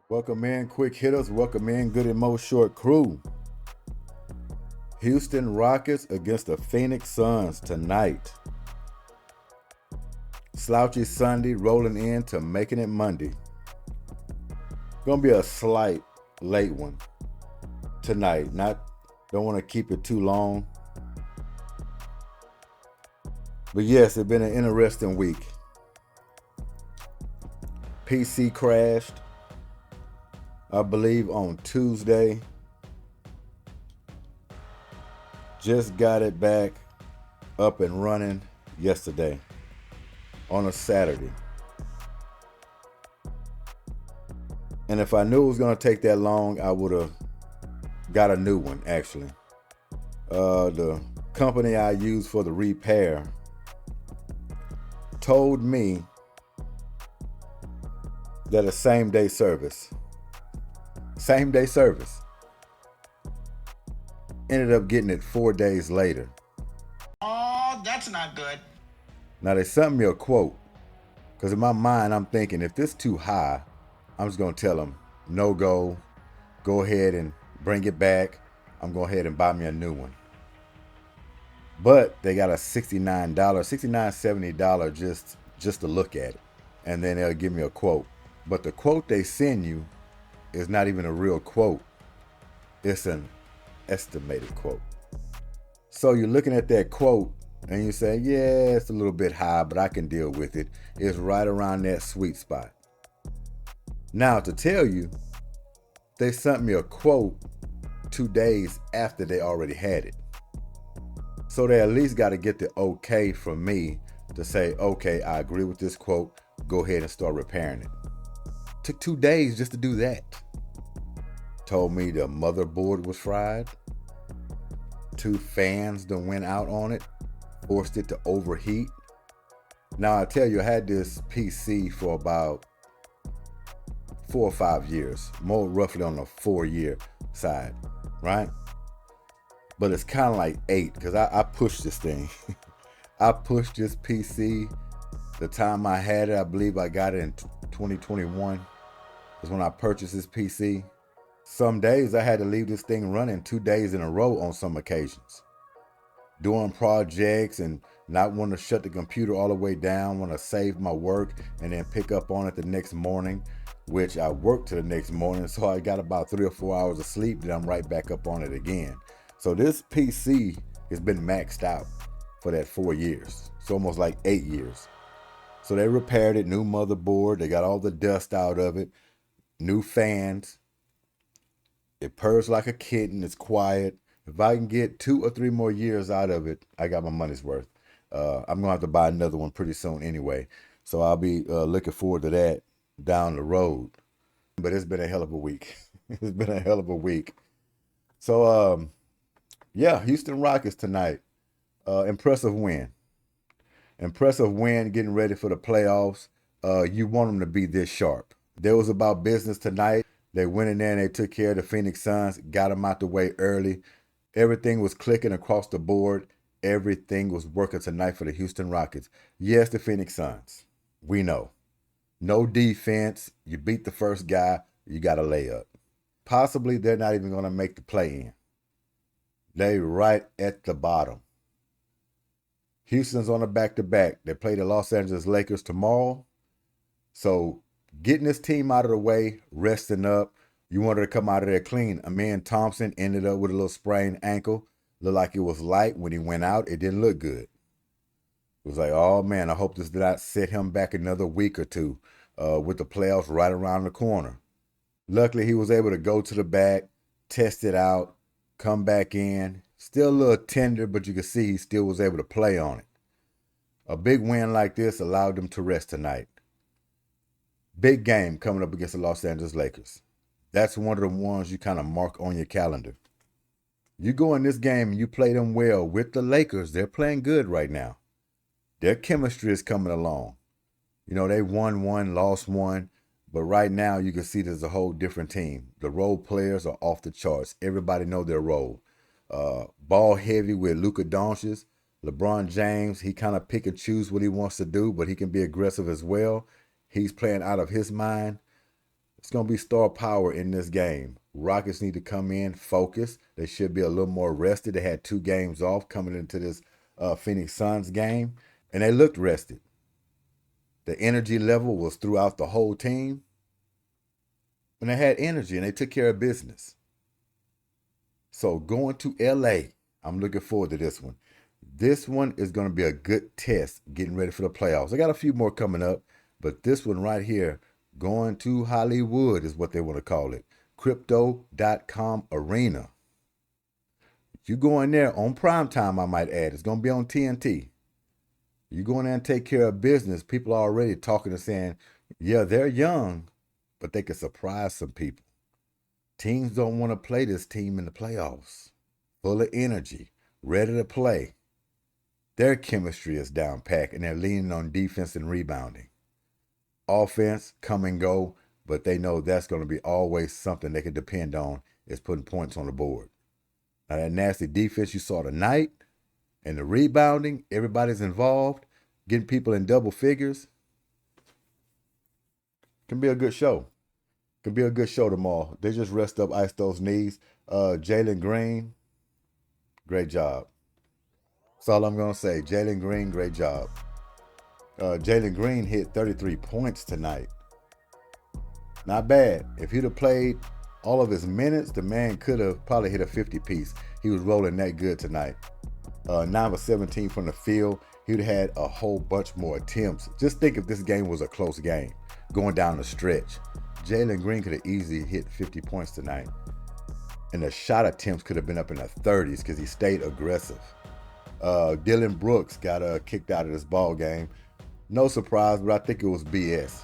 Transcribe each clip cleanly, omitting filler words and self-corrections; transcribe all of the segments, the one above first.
Welcome in, quick hitters. Welcome in, Goodymo short crew. Houston Rockets against the Phoenix Suns tonight. Slouchy Sunday rolling into making it Monday. Gonna be a slight late one tonight. Don't want to keep it too long. But yes, it's been an interesting week. PC crashed, I believe, on Tuesday. Just got it back up and running yesterday on a Saturday. And if I knew it was going to take that long, I would have got a new one, actually. The company I use for the repair told me that a same-day service. Ended up getting it 4 days later. Oh, that's not good. Now they sent me a quote, because in my mind I'm thinking if this too high, I'm just going to tell them, no go ahead and bring it back. I'm going ahead and buy me a new one. But they got a $69, $70 just to look at it. And then they'll give me a quote. But the quote they send you is not even a real quote. It's an estimated quote. So you're looking at that quote and you say, yeah, it's a little bit high, but I can deal with it. It's right around that sweet spot. Now, to tell you, they sent me a quote 2 days after they already had it. So they at least got to get the okay from me to say, okay, I agree with this quote. Go ahead and start repairing it. Took 2 days just to do that. Told me the motherboard was fried. 2 fans that went out on it. Forced it to overheat. Now I tell you, I had this PC for about 4 or 5 years. More roughly on the 4-year side, right? But it's kind of like 8 because I pushed this thing. I pushed this PC. The time I had it, I believe I got it in 2021 is when I purchased this PC. Some days I had to leave this thing running 2 days in a row on some occasions. Doing projects and not want to shut the computer all the way down, want to save my work and then pick up on it the next morning, which I worked to the next morning. So I got about 3 or 4 hours of sleep, then I'm right back up on it again. So this PC has been maxed out for that 4 years. It's almost like 8 years. So they repaired it, new motherboard. They got all the dust out of it, new fans. It purrs like a kitten. It's quiet. If I can get 2 or 3 more years out of it, I got my money's worth. I'm going to have to buy another one pretty soon anyway. So I'll be looking forward to that down the road. But it's been a hell of a week. It's been a hell of a week. So, yeah, Houston Rockets tonight. Impressive win. Impressive win getting ready for the playoffs. You want them to be this sharp. There was about business tonight. They went in there and they took care of the Phoenix Suns, got them out the way early. Everything was clicking across the board. Everything was working tonight for the Houston Rockets. Yes, the Phoenix Suns. We know. No defense. You beat the first guy. You got a layup. Possibly they're not even going to make the play-in. They right at the bottom. Houston's on a back-to-back. They play the Los Angeles Lakers tomorrow. So getting this team out of the way, resting up. You wanted to come out of there clean. Amen Thompson ended up with a little sprained ankle. Looked like it was light. When he went out, it didn't look good. It was like, oh man, I hope this did not set him back another week or two with the playoffs right around the corner. Luckily, he was able to go to the back, test it out, come back in. Still a little tender, but you can see he still was able to play on it. A big win like this allowed them to rest tonight. Big game coming up against the Los Angeles Lakers. That's one of the ones you kind of mark on your calendar. You go in this game and you play them well with the Lakers. They're playing good right now. Their chemistry is coming along. You know, they won one, lost one. But right now you can see there's a whole different team. The role players are off the charts. Everybody know their role. Ball heavy with Luka Doncic. LeBron James, he kind of pick and choose what he wants to do, but he can be aggressive as well. He's playing out of his mind. It's going to be star power in this game. Rockets need to come in, focus. They should be a little more rested. They had 2 games off coming into this Phoenix Suns game, and they looked rested. The energy level was throughout the whole team, and they had energy, and they took care of business. So going to LA, I'm looking forward to this one. This one is going to be a good test getting ready for the playoffs. I got a few more coming up, but this one right here, going to Hollywood is what they want to call it. Crypto.com Arena. You go in there on primetime, I might add. It's going to be on TNT. You go in there and take care of business. People are already talking and saying, yeah, they're young, but they could surprise some people. Teams don't want to play this team in the playoffs. Full of energy, ready to play. Their chemistry is down packed, and they're leaning on defense and rebounding. Offense, come and go, but they know that's going to be always something they can depend on is putting points on the board. Now, that nasty defense you saw tonight and the rebounding, everybody's involved, getting people in double figures, can be a good show. Could be a good show tomorrow. They just rest up, ice those knees. Jalen Green, great job. That's all I'm going to say. Jalen Green, great job. Jalen Green hit 33 points tonight. Not bad. If he'd have played all of his minutes, the man could have probably hit a 50 piece. He was rolling that good tonight. 9 of 17 from the field. He'd had a whole bunch more attempts. Just think if this game was a close game, going down the stretch. Jalen Green could have easily hit 50 points tonight. And the shot attempts could have been up in the 30s because he stayed aggressive. Dillon Brooks got kicked out of this ball game. No surprise, but I think it was BS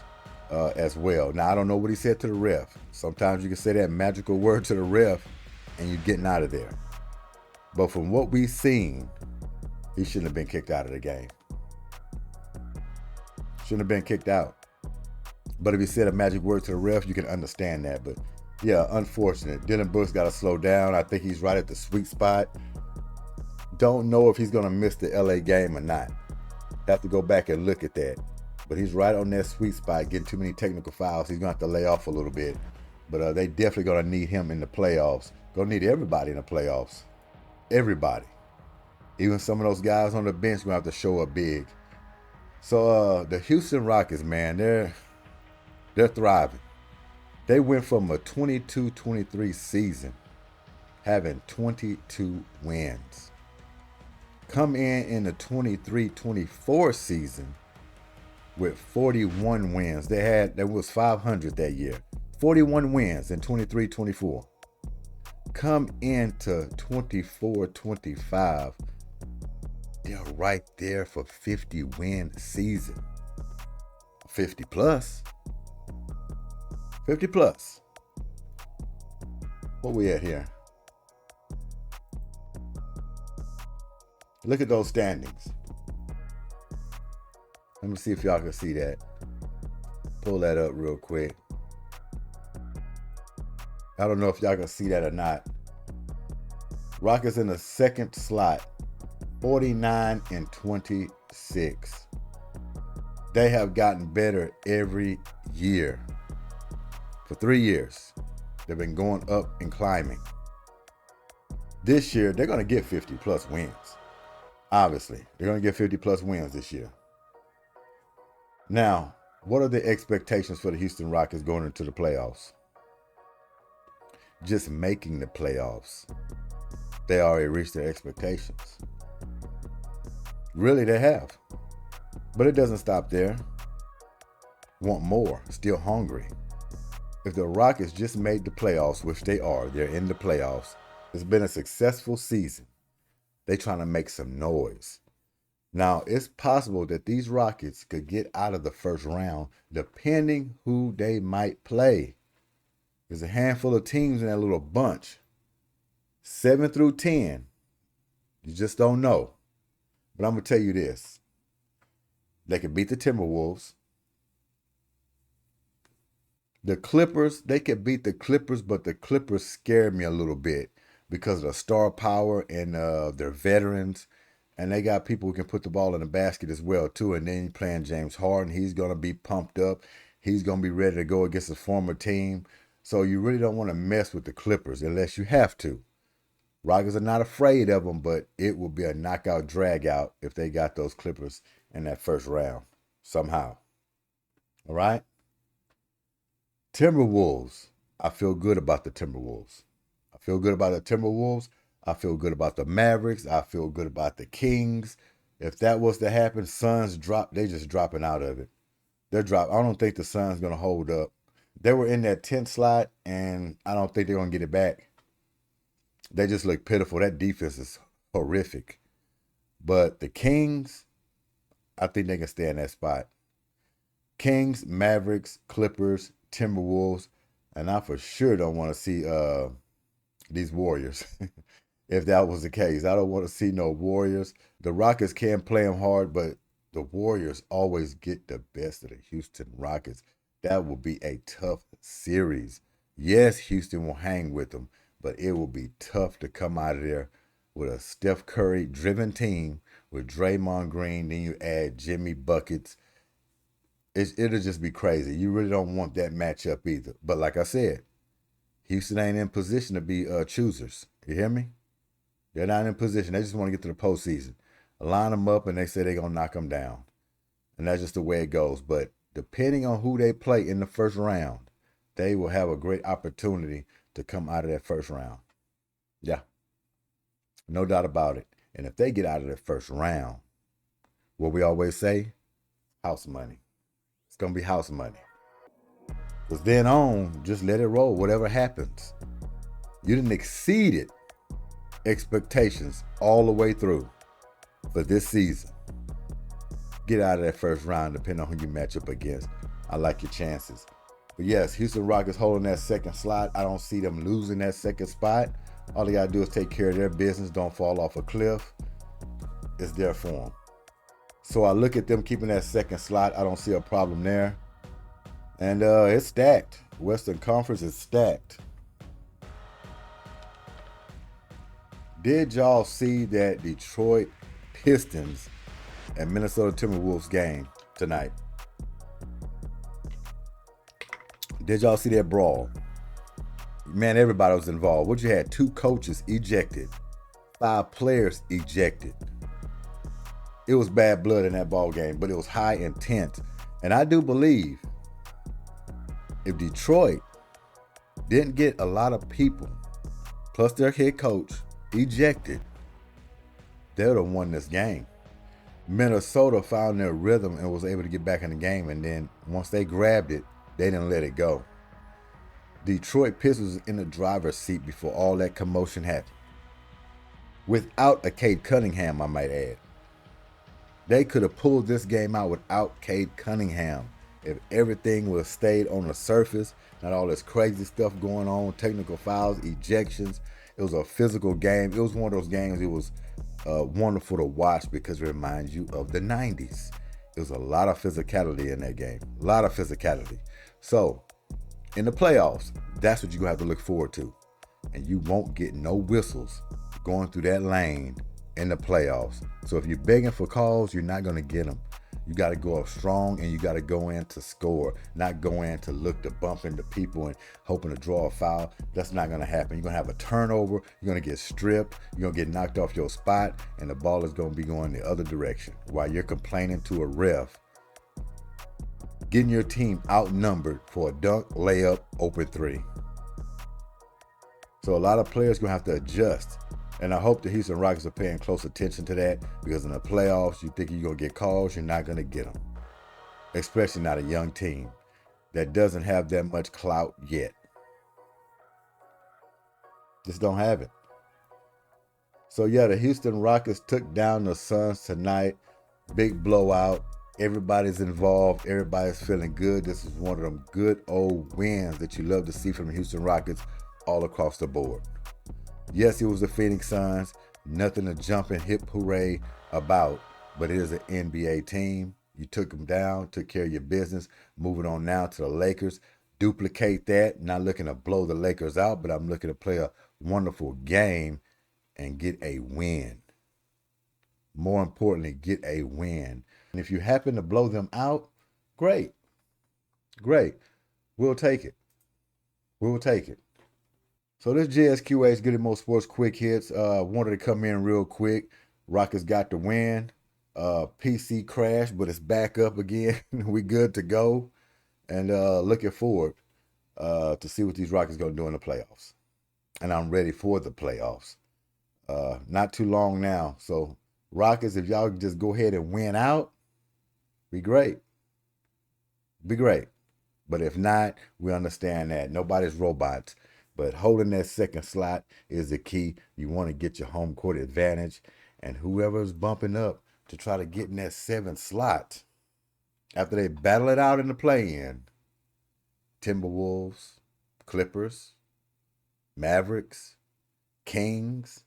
as well. Now, I don't know what he said to the ref. Sometimes you can say that magical word to the ref and you're getting out of there. But from what we've seen, he shouldn't have been kicked out of the game. Shouldn't have been kicked out. But if he said a magic word to the ref, you can understand that. But yeah, unfortunate. Dillon Brooks got to slow down. I think he's right at the sweet spot. Don't know if he's going to miss the LA game or not. Have to go back and look at that. But he's right on that sweet spot, getting too many technical fouls. He's going to have to lay off a little bit. But they definitely going to need him in the playoffs. Going to need everybody in the playoffs. Everybody. Even some of those guys on the bench going to have to show up big. So the Houston Rockets, man, they're thriving. They went from a 22-23 season having 22 wins. Come in the 23-24 season with 41 wins. They was 500 that year. 41 wins in 23-24. Come into 24-25. They're right there for 50-win season. 50 plus. 50 plus. What we at here? Look at those standings. Let me see if y'all can see that. Pull that up real quick. I don't know if y'all can see that or not. Rockets in the second slot, 49-26. They have gotten better every year. For 3 years, they've been going up and climbing. This year, they're going to get 50 plus wins. Obviously, they're going to get 50 plus wins this year. Now, what are the expectations for the Houston Rockets going into the playoffs? Just making the playoffs. They already reached their expectations. Really, they have. But it doesn't stop there. Want more, still hungry. If the Rockets just made the playoffs, which they are, they're in the playoffs. It's been a successful season. They're trying to make some noise. Now, it's possible that these Rockets could get out of the first round depending who they might play. There's a handful of teams in that little bunch. 7 through 10. You just don't know. But I'm going to tell you this. They could beat the Timberwolves. The Clippers, they could beat the Clippers, but the Clippers scared me a little bit because of the star power and their veterans. And they got people who can put the ball in the basket as well, too. And then you're playing James Harden. He's going to be pumped up. He's going to be ready to go against his former team. So you really don't want to mess with the Clippers unless you have to. Rockets are not afraid of them, but it will be a knockout drag out if they got those Clippers in that first round somehow. All right? Timberwolves. I feel good about the Timberwolves. I feel good about the Timberwolves. I feel good about the Mavericks. I feel good about the Kings. If that was to happen, Suns drop. They just dropping out of it. They're drop. I don't think the Suns gonna hold up. They were in that 10th slot, and I don't think they're gonna get it back. They just look pitiful. That defense is horrific. But the Kings, I think they can stay in that spot. Kings, Mavericks, Clippers, Timberwolves, and I for sure don't want to see these Warriors. If that was the case, I don't want to see no Warriors. The Rockets can play them hard, but the Warriors always get the best of the Houston Rockets. That will be a tough series. Yes, Houston will hang with them, but it will be tough to come out of there with a Steph Curry driven team with Draymond Green. Then you add Jimmy Buckets. It'll just be crazy. You really don't want that matchup either. But like I said, Houston ain't in position to be choosers. You hear me? They're not in position. They just want to get to the postseason. Line them up, and they say they're going to knock them down. And that's just the way it goes. But depending on who they play in the first round, they will have a great opportunity to come out of that first round. Yeah, no doubt about it. And if they get out of that first round, what we always say, house money. It's going to be house money. Because then on, just let it roll. Whatever happens. You didn't exceed it. Expectations all the way through for this season. Get out of that first round depending on who you match up against. I like your chances. But yes, Houston Rockets holding that second slot. I don't see them losing that second spot. All they got to do is take care of their business. Don't fall off a cliff. It's there for them. So I look at them keeping that second slot. I don't see a problem there. And it's stacked. Western Conference is stacked. Did y'all see that Detroit Pistons and Minnesota Timberwolves game tonight? Did y'all see that brawl? Man, everybody was involved. What you had? 2 coaches ejected, 5 players ejected. It was bad blood in that ball game, but it was high intent. And I do believe if Detroit didn't get a lot of people, plus their head coach, ejected, they would have won this game. Minnesota found their rhythm and was able to get back in the game, and then once they grabbed it, they didn't let it go. Detroit Pistons was in the driver's seat before all that commotion happened. Without a Cade Cunningham, I might add. They could have pulled this game out without Cade Cunningham. If everything would have stayed on the surface, not all this crazy stuff going on, technical fouls, ejections. It was a physical game. It was one of those games it was wonderful to watch because it reminds you of the 90s. There was a lot of physicality in that game. A lot of physicality. So, in the playoffs, that's what you're going to have to look forward to. And you won't get no whistles going through that lane in the playoffs. So if you're begging for calls, you're not going to get them. You got to go up strong, and you got to go in to score, not go in to look to bump into people and hoping to draw a foul. That's not going to happen. You're going to have a turnover. You're going to get stripped. You're going to get knocked off your spot, and the ball is going to be going the other direction while you're complaining to a ref, getting your team outnumbered for a dunk, layup, open 3. So a lot of players going to have to adjust. And I hope the Houston Rockets are paying close attention to that, because in the playoffs, you think you're going to get calls, you're not going to get them. Especially not a young team that doesn't have that much clout yet. Just don't have it. So yeah, the Houston Rockets took down the Suns tonight. Big blowout. Everybody's involved. Everybody's feeling good. This is one of them good old wins that you love to see from the Houston Rockets all across the board. Yes, it was the Phoenix Suns. Nothing to jump and hip hooray about, but it is an NBA team. You took them down, took care of your business. Moving on now to the Lakers. Duplicate that. Not looking to blow the Lakers out, but I'm looking to play a wonderful game and get a win. More importantly, get a win. And if you happen to blow them out, great. Great. We'll take it. We'll take it. So this GSQH Goodymo Sports Quick Hits. Wanted to come in real quick. Rockets got the win. PC crashed, but it's back up again. We good to go. And looking forward to see what these Rockets going to do in the playoffs. And I'm ready for the playoffs. Not too long now. So Rockets, if y'all just go ahead and win out, be great. Be great. But if not, we understand that. Nobody's robots. But holding that second slot is the key. You want to get your home court advantage. And whoever's bumping up to try to get in that seventh slot, after they battle it out in the play-in, Timberwolves, Clippers, Mavericks, Kings,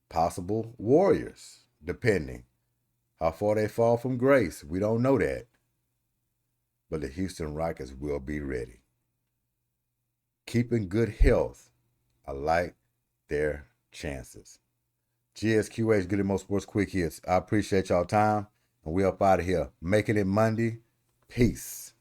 possible Warriors, depending how far they fall from grace. We don't know that. But the Houston Rockets will be ready. Keeping good health, I like their chances. GSQH, Goodymo Sports Quick Hits. I appreciate y'all time, and we up out of here. Making it Monday. Peace.